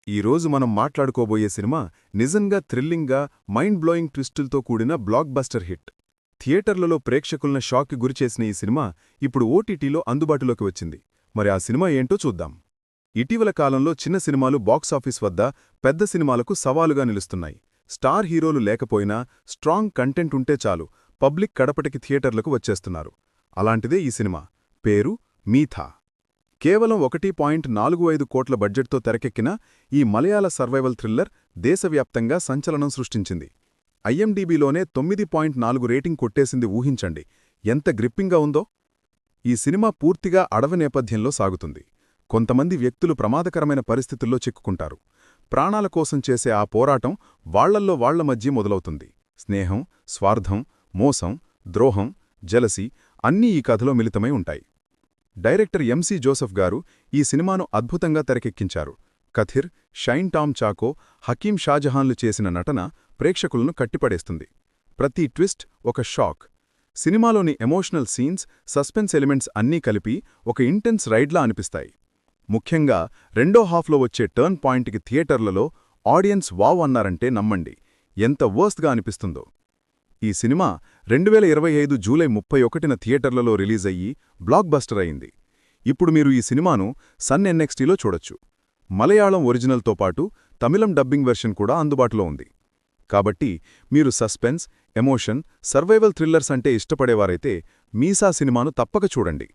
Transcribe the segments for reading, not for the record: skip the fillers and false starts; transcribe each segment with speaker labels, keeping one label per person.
Speaker 1: ఈరోజు మనం మాట్లాడుకోబోయే సినిమా నిజంగా థ్రిల్లింగ్గా మైండ్ బ్లోయింగ్ ట్విస్టులతో కూడిన బ్లాక్ బస్టర్ హిట్. థియేటర్లలో ప్రేక్షకులను షాక్కి గురిచేసిన ఈ సినిమా ఇప్పుడు ఓటీటీలో అందుబాటులోకి వచ్చింది. మరి ఆ సినిమా ఏంటో చూద్దాం. ఇటీవల కాలంలో చిన్న సినిమాలు బాక్సాఫీస్ వద్ద పెద్ద సినిమాలకు సవాలుగా నిలుస్తున్నాయి. స్టార్ హీరోలు లేకపోయినా స్ట్రాంగ్ కంటెంట్ ఉంటే చాలు, పబ్లిక్ కడపటికి థియేటర్లకు వచ్చేస్తున్నారు. అలాంటిదే ఈ సినిమా. పేరు మీథా. కేవలం 1.45 కోట్ల బడ్జెట్తో తెరకెక్కిన ఈ మలయాళ సర్వైవల్ థ్రిల్లర్ దేశవ్యాప్తంగా సంచలనం సృష్టించింది. ఐఎండీబీలోనే 9.4 రేటింగ్ కొట్టేసింది. ఊహించండి ఎంత గ్రిప్పింగ్గా ఉందో. ఈ సినిమా పూర్తిగా అడవి నేపథ్యంలో సాగుతుంది. కొంతమంది వ్యక్తులు ప్రమాదకరమైన పరిస్థితుల్లో చిక్కుకుంటారు. ప్రాణాల కోసం చేసే ఆ పోరాటం వాళ్లల్లో వాళ్ల మధ్య మొదలవుతుంది. స్నేహం, స్వార్థం, మోసం, ద్రోహం, జలసి అన్నీ ఈ కథలో మిళితమై ఉంటాయి. డైరెక్టర్ ఎంసీ జోసెఫ్ గారు ఈ సినిమాను అద్భుతంగా తెరకెక్కించారు. కథిర్, షైన్ టామ్ చాకో, హకీం షాజహాన్లు చేసిన నటన ప్రేక్షకులను కట్టిపడేస్తుంది. ప్రతి ట్విస్ట్ ఒక షాక్. సినిమాలోని ఎమోషనల్ సీన్స్, సస్పెన్స్ ఎలిమెంట్స్ అన్నీ కలిపి ఒక ఇంటెన్స్ రైడ్లా అనిపిస్తాయి. ముఖ్యంగా రెండో హాఫ్లో వచ్చే టర్న్ పాయింట్కి థియేటర్లలో ఆడియన్స్ వావ్ అన్నారంటే నమ్మండి, ఎంత వర్స్ట్గా అనిపిస్తుందో. ఈ సినిమా 2025 జూలై 31న థియేటర్లలో రిలీజ్ అయ్యి బ్లాక్ బస్టర్ అయింది. ఇప్పుడు మీరు ఈ సినిమాను సన్ ఎన్ఎక్స్టీలో చూడొచ్చు. మలయాళం ఒరిజినల్తో పాటు తమిళం డబ్బింగ్ వెర్షన్ కూడా అందుబాటులో ఉంది. కాబట్టి మీరు సస్పెన్స్, ఎమోషన్, సర్వైవల్ థ్రిల్లర్స్ అంటే ఇష్టపడేవారైతే మీసా సినిమాను తప్పక చూడండి.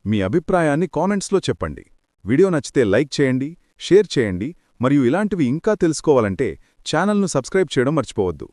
Speaker 1: మీ అభిప్రాయాన్ని కామెంట్స్లో చెప్పండి. వీడియో నచ్చితే లైక్ చేయండి, షేర్ చేయండి, మరియు ఇలాంటివి ఇంకా తెలుసుకోవాలంటే ఛానల్ను సబ్స్క్రైబ్ చేయడం మర్చిపోవద్దు.